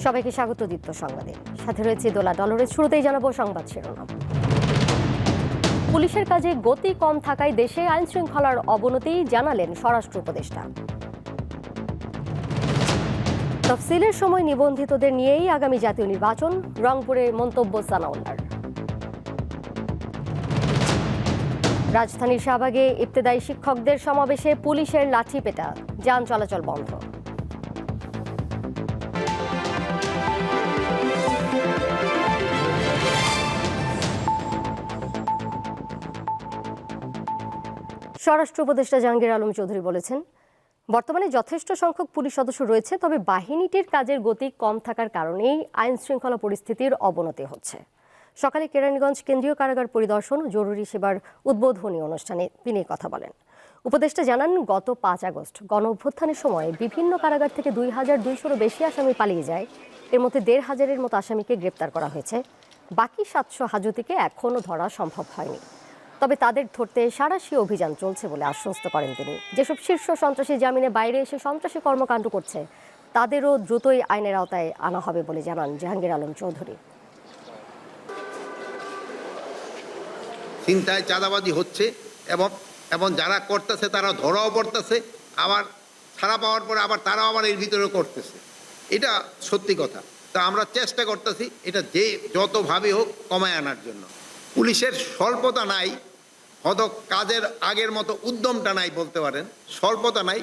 সবাইকে স্বাগত দীপ্ত সংবাদে। সাথে রয়েছে দোলা ডলরের। শুরুতেই জানাবো সংবাদ শিরোনাম। পুলিশের কাজে গতি কম থাকায় দেশে আইন শৃঙ্খলার অবনতি, জানালেন স্বরাষ্ট্র উপদেষ্টা। তফসিলের সময় নিবন্ধিতদের নিয়েই আগামী জাতীয় নির্বাচন, রংপুরে মন্তব্য সানাউল্লাহর। রাজধানীর শাহবাগে ইবতেদায়ী শিক্ষকদের সমাবেশে পুলিশের লাঠিপেটা, যান চলাচল বন্ধ। স্বরাষ্ট্র উপদেষ্টা জাহাঙ্গীর আলম চৌধুরী বলেছেন, বর্তমানে যথেষ্ট সংখ্যক পুলিশ সদস্য রয়েছে, তবে বাহিনীটির কাজের গতি কম থাকার কারণেই আইন শৃঙ্খলা পরিস্থিতির অবনতি হচ্ছে। সকালে কেরানীগঞ্জ কেন্দ্রীয় কারাগার পরিদর্শন ও জরুরি সেবার উদ্বোধনী অনুষ্ঠানে তিনি কথা বলেন। উপদেষ্টা জানান, গত ৫ আগস্ট গণ অভ্যুত্থানের সময় বিভিন্ন কারাগার থেকে ২,২০০-ও বেশি আসামি পালিয়ে যায়। এর মধ্যে ১,৫০০-এর মতো আসামিকে গ্রেপ্তার করা হয়েছে। বাকি ৭০০ হাজতিকে এখনও ধরা সম্ভব হয়নি। তবে তাদের ধরতে সাঁড়াশি অভিযান চলছে বলে আশ্বস্ত করেন তিনি। যেসব শীর্ষ সন্ত্রাসী জামিনে বাইরে এসে সন্ত্রাসী কর্মকাণ্ড করছে, তাদেরও দ্রুতই আইনের আওতায় আনা হবে বলে জানান জাহাঙ্গীর আলম চৌধুরী। চিন্তায় চাঁদাবাজি হচ্ছে এবং যারা করতেছে তারা ধরাও পড়তেছে, আবার ছাড়া পাওয়ার পরে আবার তারাও আবার এর ভিতরে করতেছে। এটা সত্যি কথা। তা আমরা চেষ্টা করতেছি এটা যে যতভাবে হোক কমায় আনার জন্য। পুলিশের স্বল্পতা নাই, হয়তো কাজের আগের মতো উদ্যমটা নাই বলতে পারেন, স্বল্পতা নাই।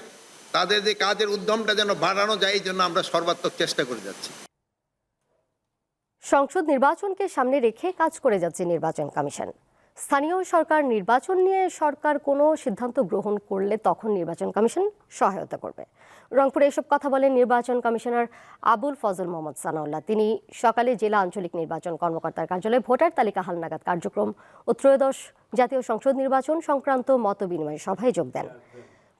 তাদের যে কাজের উদ্যমটা যেন বাড়ানো যায়, এই জন্য আমরা সর্বাত্মক চেষ্টা করে যাচ্ছি। সংসদ নির্বাচনকে সামনে রেখে কাজ করে যাচ্ছে নির্বাচন কমিশন। স্থানীয় সরকার নির্বাচন নিয়ে সরকার কোনো সিদ্ধান্ত গ্রহণ করলে তখন নির্বাচন কমিশন সহায়তা করবে। রংপুরে এসব কথা বলেন নির্বাচন কমিশনার আবুল ফজল মোহাম্মদ সানাউল্লাহ। তিনি সকালে জেলা আঞ্চলিক নির্বাচন কর্মকর্তার কার্যালয়ে ভোটার তালিকা হালনাগাদ কার্যক্রম ও ত্রয়োদশ জাতীয় সংসদ নির্বাচন সংক্রান্ত মতবিনিময় সভায় যোগ দেন।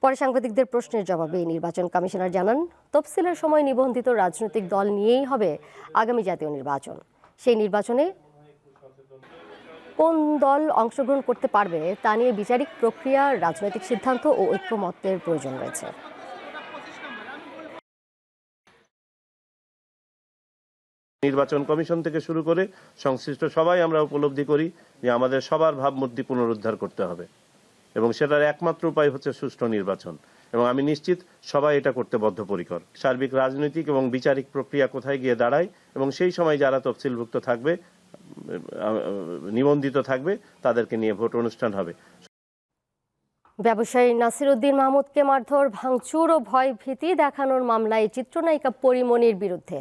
পরে সাংবাদিকদের প্রশ্নের জবাবে নির্বাচন কমিশনার জানান, তফসিলের সময় নিবন্ধিত রাজনৈতিক দল নিয়েই হবে আগামী জাতীয় নির্বাচন। সেই নির্বাচনে কোন দল অংশগ্রহণ করতে পারবে তা নিয়ে বিচারিক প্রক্রিয়া, রাজনৈতিক সিদ্ধান্ত ও ঐক্যমত্যের প্রয়োজন রয়েছে। নির্বাচন কমিশন থেকে শুরু করে সংশ্লিষ্ট সবাই আমরা উপলব্ধি করি যে আমাদের সবার ভাবমূর্তি পুনরুদ্ধার করতে হবে এবং সেটার একমাত্র উপায় হচ্ছে সুষ্ঠু নির্বাচন। এবং আমি নিশ্চিত সবাই এটা করতে বদ্ধপরিকর। সার্বিক রাজনৈতিক এবং বিচারিক প্রক্রিয়া কোথায় গিয়ে দাঁড়ায় এবং সেই সময় যারা তফসিলভুক্ত থাকবে, নিবন্ধিত থাকবে, তাদেরকে নিয়ে ভোট অনুষ্ঠান হবে। ব্যবসায়ী নাসির উদ্দিন মাহমুদকে মারধর, ভাঙচুর ও ভয় ভীতি দেখানোর মামলায় চিত্রনায়িকা পরিমণির বিরুদ্ধে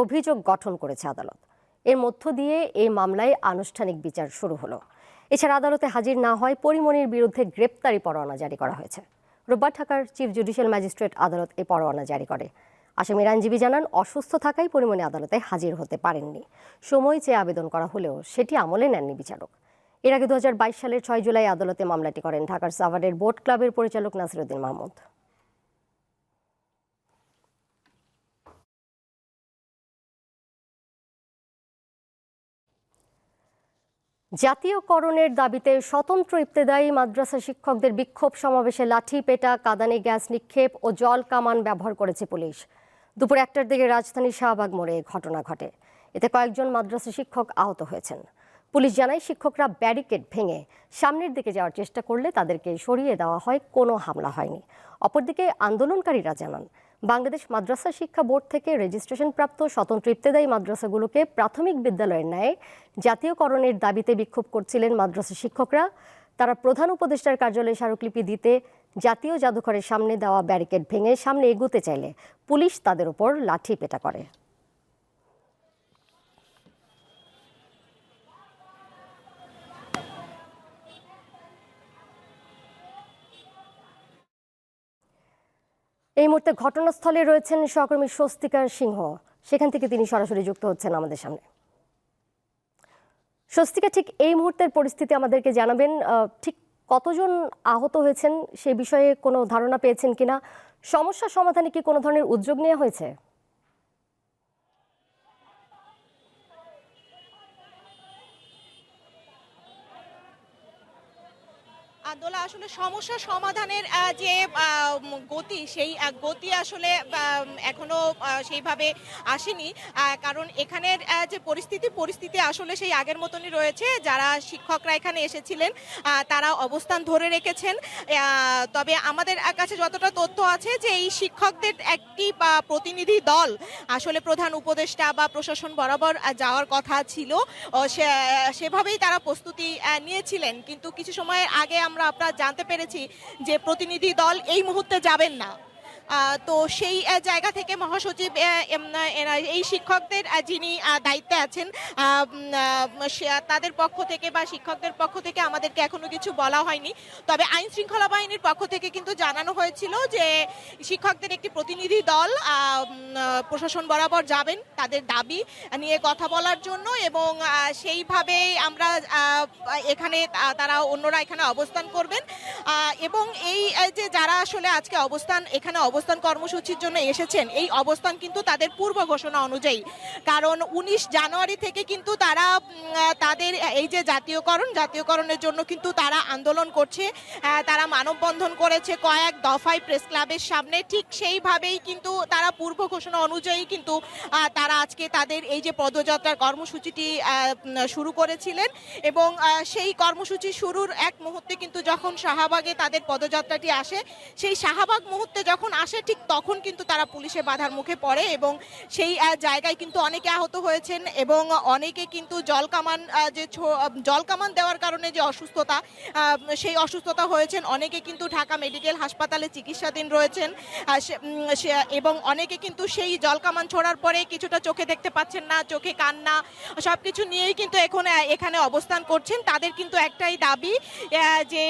অভিযোগ গঠন করেছে আদালত। এর মধ্য দিয়ে এই মামলায় আনুষ্ঠানিক বিচার শুরু হলো। এছাড়া আদালতে হাজির না হয় পরিমণির বিরুদ্ধে গ্রেপ্তারি পরোয়ানা জারি করা হয়েছে। রোববার ঢাকার চিফ জুডিশিয়াল ম্যাজিস্ট্রেট আদালত এই পরোয়ানা জারি করে। আসামির আইনজীবী জানান, অসুস্থ থাকায় পরিমণি আদালতে হাজির হতে পারেননি। সময় চেয়ে আবেদন করা হলেও সেটি আমলে নেননি বিচারক। এর আগে 2022 সালের 6 জুলাই আদালতে মামলাটি করেন ঢাকার সাভারের বোট ক্লাবের পরিচালক নাসির উদ্দিন মাহমুদ। জাতীয়করণের দাবিতে স্বতন্ত্র ইবতেদায়ী মাদ্রাসা শিক্ষকদের বিক্ষোভ সমাবেশে লাঠি পেটা, কাঁদানে গ্যাস নিক্ষেপ ও জল কামান ব্যবহার করেছে পুলিশ। দুপুর 1টার দিকে রাজধানীর শাহবাগ মোড়ে ঘটনা ঘটে। এতে কয়েকজন মাদ্রাসা শিক্ষক আহত হয়েছেন। পুলিশ জানায়, শিক্ষকরা ব্যারিকেড ভেঙে সামনের দিকে যাওয়ার চেষ্টা করলে তাদেরকে সরিয়ে দেওয়া হয়, কোনো হামলা হয়নি। অপরদিকে আন্দোলনকারীরা জানান, বাংলাদেশ মাদ্রাসা শিক্ষা বোর্ড থেকে রেজিস্ট্রেশনপ্রাপ্ত স্বতন্ত্র ইবতেদায়ী মাদ্রাসাগুলোকে প্রাথমিক বিদ্যালয়ের ন্যায় জাতীয়করণের দাবিতে বিক্ষোভ করছিলেন মাদ্রাসা শিক্ষকরা। তারা প্রধান উপদেষ্টার কার্যালয়ে স্মারকলিপি দিতে জাতীয় জাদুঘরের সামনে দেওয়া ব্যারিকেড ভেঙে সামনে এগোতে চাইলে পুলিশ তাদের উপর লাঠি পেটা করে। এই মুহূর্তে ঘটনাস্থলে রয়েছেন সহকর্মী স্বস্তিকা সিংহ। সেখান থেকে তিনি সরাসরি যুক্ত হচ্ছেন আমাদের সামনে। স্বস্তিকা, ঠিক এই মুহূর্তের পরিস্থিতি আমাদেরকে জানাবেন। ঠিক কতজন আহত হয়েছেন সে বিষয়ে কোনো ধারণা পেয়েছেন কিনা? সমস্যা সমাধানে কি কোনো ধরনের উদ্যোগ নেওয়া হয়েছে? দোলা, আসলে সমস্যা সমাধানের যে গতি, সেই গতি আসলে এখনো সেইভাবে আসেনি। কারণ এখানের যে পরিস্থিতি আসলে সেই আগের মতনই রয়েছে। যারা শিক্ষকরা এখানে এসেছিলেন তারা অবস্থান ধরে রেখেছেন। তবে আমাদের কাছে যতটা তথ্য আছে যে এই শিক্ষকদের একটি প্রতিনিধি দল আসলে প্রধান উপদেষ্টা বা প্রশাসন বরাবর যাওয়ার কথা ছিল, সেভাবেই তারা প্রস্তুতি নিয়েছিলেন। কিন্তু কিছু সময়ের আগে আপনারা জানতে পেরেছি যে প্রতিনিধি দল এই মুহূর্তে যাবেন না। তো সেই জায়গা থেকে মহাসচিব এই শিক্ষকদের যিনি দায়িত্বে আছেন তাদের পক্ষ থেকে বা শিক্ষকদের পক্ষ থেকে আমাদেরকে এখনো কিছু বলা হয়নি। তবে আইন শৃঙ্খলা বাহিনীর পক্ষ থেকে কিন্তু জানানো হয়েছিল যে শিক্ষকদের একটি প্রতিনিধি দল প্রশাসন বরাবর যাবেন তাদের দাবি নিয়ে কথা বলার জন্য, এবং সেইভাবেই আমরা এখানে অন্যরা এখানে অবস্থান করবেন। এবং এই যে যারা আসলে আজকে এখানে অবস্থান কর্মসূচির জন্য এসেছেন, এই অবস্থান কিন্তু তাদের পূর্ব ঘোষণা অনুযায়ী। কারণ 19 জানুয়ারি থেকে কিন্তু তারা তাদের এই যে জাতীয়করণের জন্য কিন্তু তারা আন্দোলন করছে, তারা মানববন্ধন করেছে কয়েক দফায় প্রেস ক্লাবের সামনে। ঠিক সেইভাবেই কিন্তু তারা পূর্ব ঘোষণা অনুযায়ী কিন্তু তারা আজকে তাদের এই যে পদযাত্রার কর্মসূচিটি শুরু করেছিলেন। এবং সেই কর্মসূচি শুরুর এক মুহূর্তে কিন্তু যখন শাহবাগে তাদের পদযাত্রাটি আসে, সেই শাহবাগ মুহূর্তে যখন আসে ঠিক তখন কিন্তু তারা পুলিশের বাধার মুখে পড়ে, এবং সেই জায়গায় কিন্তু অনেকে আহত হয়েছেন এবং অনেকে কিন্তু জলকামান দেওয়ার কারণে যে অসুস্থতা, সেই অসুস্থতা হয়েছেন। অনেকে কিন্তু ঢাকা মেডিকেল হাসপাতালে চিকিৎসাধীন রয়েছেন, এবং অনেকে কিন্তু সেই জলকামান ছোড়ার পরে কিছুটা চোখে দেখতে পাচ্ছেন না, চোখে কান্না সবকিছু নিয়েই কিন্তু এখানে অবস্থান করছেন। তাদের কিন্তু একটাই দাবি যে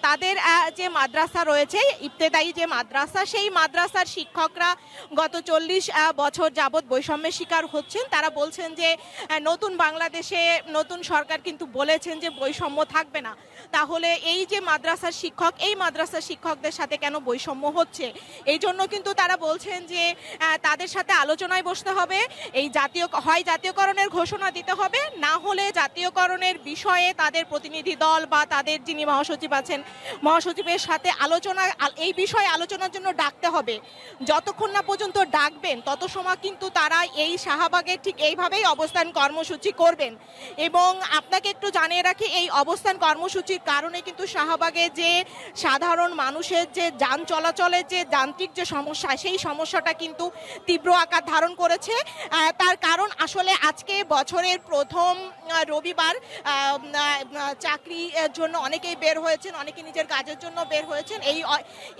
তাদের যে মাদ্রাসা রয়েছে, ইবতেদায়ী যে মাদ্রাসা, সেই মাদ্রাসার শিক্ষকরা গত 40 বছর যাবৎ বৈষম্যের শিকার হচ্ছেন। তারা বলছেন যে নতুন বাংলাদেশে নতুন সরকার কিন্তু বলেছেন যে বৈষম্য থাকবে না। তাহলে এই যে মাদ্রাসার শিক্ষক, এই মাদ্রাসার শিক্ষকদের সাথে কেন বৈষম্য হচ্ছে? এই জন্য কিন্তু তারা বলছেন যে তাদের সাথে আলোচনায় বসতে হবে, এই জাতীয়করণের ঘোষণা দিতে হবে, না হলে জাতীয়করণের বিষয়ে তাদের প্রতিনিধি দল বা তাদের যিনি মহাসচিব আছেন, মহাসচিবের সাথে এই বিষয়ে আলোচনার জন্য ডাকতে হবে। যতক্ষণ না পর্যন্ত ডাকবেন তত সময় কিন্তু তারা এই শাহবাগে ঠিক এইভাবেই অবস্থান কর্মসূচি করবেন। এবং আপনাকে একটু জানিয়ে রাখি, এই অবস্থান কর্মসূচির কারণে কিন্তু শাহবাগে যে সাধারণ মানুষের যে যান চলাচলের যে যান্ত্রিক যে সমস্যা, সেই সমস্যাটা কিন্তু তীব্র আকার ধারণ করেছে। তার কারণ আসলে আজকে বছরের প্রথম রবিবার, চাকরির জন্য অনেকেই বের হয়েছেন, অনেকে নিজের কাজের জন্য বের হয়েছেন।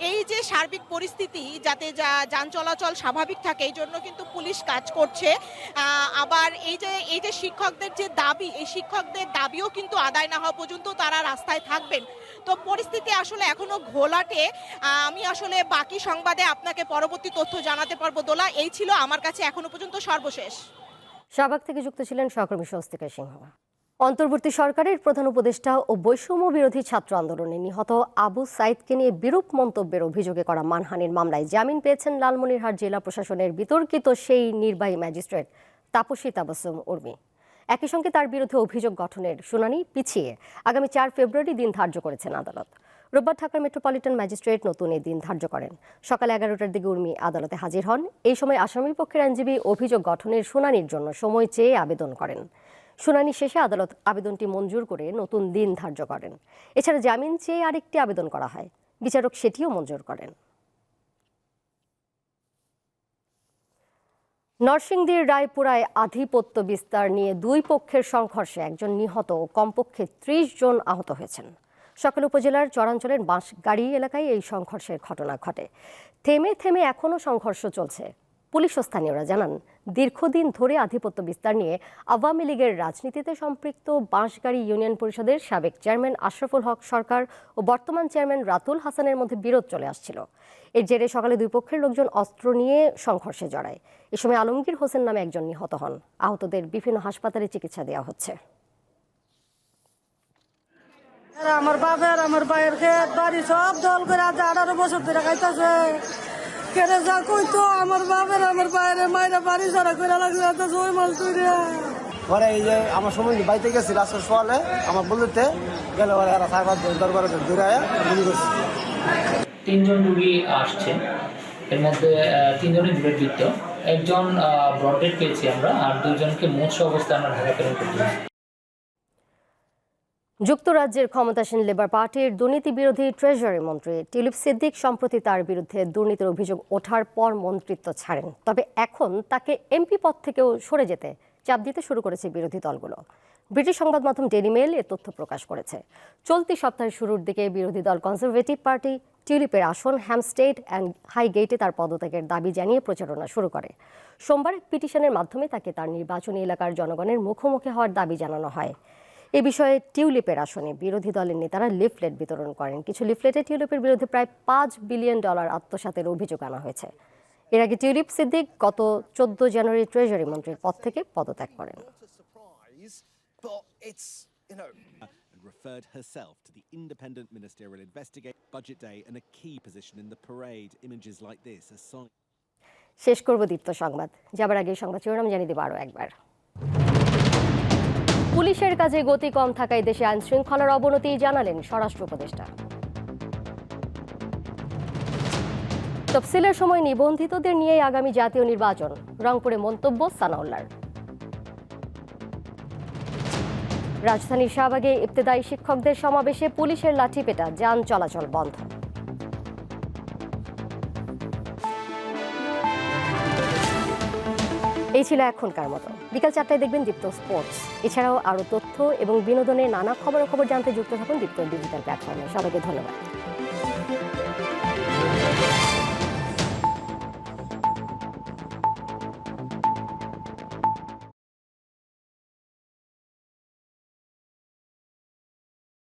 এই যে সার্বিক পরিস্থিতি যাতে যান চলাচল স্বাভাবিক থাকে, এই জন্য কিন্তু পুলিশ কাজ করছে। আবার এই যে শিক্ষকদের যে দাবি, এই শিক্ষকদের দাবিও কিন্তু আদায় না হওয়া পর্যন্ত তারা রাস্তায় থাকবেন। তো পরিস্থিতি আসলে এখনো ঘোলাটে। আমি আসলে বাকি সংবাদে আপনাকে পরবর্তী তথ্য জানাতে পারবো। দোলা, এই ছিল আমার কাছে এখনো পর্যন্ত সর্বশেষ। শাহবাগ থেকে যুক্ত ছিলেন সহকর্মী স্বস্তিকা সিংহ। অন্তর্বর্তী সরকারের প্রধান উপদেষ্টা ও বৈষম্য বিরোধী ছাত্র আন্দোলনে নিহত আবু সাইদকে নিয়ে বিরূপ মন্তব্যের অভিযোগে করা মানহানির মামলায় জামিন পেয়েছেন লালমনিরহাট জেলা প্রশাসনের বিতর্কিত সেই নির্বাহী ম্যাজিস্ট্রেট তাপসী তাবাসসুম উর্মি। একই সঙ্গে তার বিরুদ্ধে অভিযোগ গঠনের শুনানি পিছিয়ে আগামী 4 ফেব্রুয়ারি দিন ধার্য করেছেন আদালত। রোববার ঢাকার মেট্রোপলিটন ম্যাজিস্ট্রেট নতুন এই দিন ধার্য করেন। সকাল 11টার দিকে উর্মি আদালতে হাজির হন। এই সময় আসামি পক্ষের আইনজীবী অভিযোগ গঠনের শুনানির জন্য সময় চেয়ে আবেদন করেন। শুনানি শেষে আদালত আবেদনটি মঞ্জুর করে নতুন দিন ধার্য করেন। এছাড়া জামিন চেয়ে আরেকটি আবেদন করা হয়, বিচারক সেটিও মঞ্জুর করেন। নরসিংদীর রায়পুরায় আধিপত্য বিস্তার নিয়ে দুই পক্ষের সংঘর্ষে একজন নিহত ও কমপক্ষে 30 জন আহত হয়েছেন। সকাল উপজেলার চরাঞ্চলের বাঁশগাড়ি এলাকায় এই সংঘর্ষের ঘটনা ঘটে। থেমে থেমে এখনও সংঘর্ষ চলছে। পুলিশ ও স্থানীয়রা জানান, দীর্ঘদিন ধরে আধিপত্য বিস্তার নিয়ে আওয়ামী লীগের রাজনীতিতে সম্পৃক্ত বাঁশগাড়ি ইউনিয়ন পরিষদের সাবেক চেয়ারম্যান আশরাফুল হক সরকার ও বর্তমান চেয়ারম্যান রাতুল হাসানের মধ্যে বিরোধ চলে আসছিল। এর জেরে সকালে দুই পক্ষের লোকজন অস্ত্র নিয়ে সংঘর্ষে জড়ায়। এ সময় আলমগীর হোসেন নামে একজন নিহত হন। আহতদের বিভিন্ন হাসপাতালে চিকিৎসা দেওয়া হচ্ছে। আমার বাপের আমার ভাইয়ের ক্ষেত বাড়ি সব দল করে আজ 18 বছর ধরে খাইতেছে। কেটে যা কইতো আমার বাপের আমার ভাইয়ের মায়েরা বাড়ি সারা করে লাগলে ওই মাল তুই পরে এই যে আমার সময় বাইতে গেছি রাস্তার সোয়ালে আমার বলতে গেলে পরে এরা সাইবার দরবারে দূরে গুলি করছে। 3 জন রোগী আসছে, এর মধ্যে 3 জনই বুলেটবিদ্ধ, একজন ব্রড ডেড পেয়েছি আমরা, আর 2 জনকে মুমূর্ষু অবস্থায় আমরা ঢাকা প্রেরণ করতে হয়েছে। যুক্তরাজ্যের ক্ষমতাসীন লেবার পার্টির দুর্নীতি বিরোধী ট্রেজারি মন্ত্রী টিউলিপ সিদ্দিক সম্প্রতি তার বিরুদ্ধে দুর্নীতির অভিযোগ ওঠার পর মন্ত্রিত্ব ছাড়েন। তবে এখন তাকে এমপি পদ থেকেও সরে যেতে চাপ দিতে শুরু করেছে বিরোধী দলগুলো। ব্রিটিশ সংবাদ মাধ্যম ডেইলি মেইল এ তথ্য প্রকাশ করেছে। চলতি সপ্তাহের শুরুর দিকে বিরোধী দল কনজারভেটিভ পার্টি টিউলিপের আসন হ্যামস্টেড অ্যান্ড হাইগেটে তার পদত্যাগের দাবি জানিয়ে প্রচারণা শুরু করে। সোমবার পিটিশনের মাধ্যমে তাকে তার নির্বাচনী এলাকার জনগণের মুখোমুখি হওয়ার দাবি জানানো হয়। এ বিষয়ে টিউলিপের আসনে বিরোধী দলের নেতারা লিফলেট বিতরণ করেন। কিছু লিফলেটে টিউলিপের বিরুদ্ধে প্রায় $5 বিলিয়ন আত্মসাতের অভিযোগ আনা হয়েছে। এর আগে টিউলিপ সিদ্দিক গত 14 জানুয়ারি ট্রেজারি মন্ত্রীর পদ থেকে পদত্যাগ করেন। And referred herself to the independent ministerial investigate budget day and a key position in the parade. Images like this are sign. শেষ করব দীপ্ত সংবাদ, যাবার আগে সংবাদ শিরোনাম জানিয়ে দেব আরও একবার। পুলিশের কাজে গতি কম থাকায় দেশে আইন শৃঙ্খলার অবনতি জানালেন স্বরাষ্ট্র উপদেষ্টা। তফসিলের সময় নিবন্ধিতদের নিয়ে আগামী জাতীয় নির্বাচন, রংপুরে মন্তব্য সানাউল্লাহর। রাজধানীর শাহবাগে ইবতেদায়ী শিক্ষকদের সমাবেশে পুলিশের লাঠিপেটা, যান চলাচল বন্ধ। এই ছিল এখনকার মতো। বিকাল 4টায় দেখবেন দীপ্ত স্পোর্টস। এছাড়াও আরও তথ্য এবং বিনোদনের নানা খবর জানতে যুক্ত থাকুন দীপ্ত ডিজিটাল প্ল্যাটফর্মে। সবাইকে ধন্যবাদ।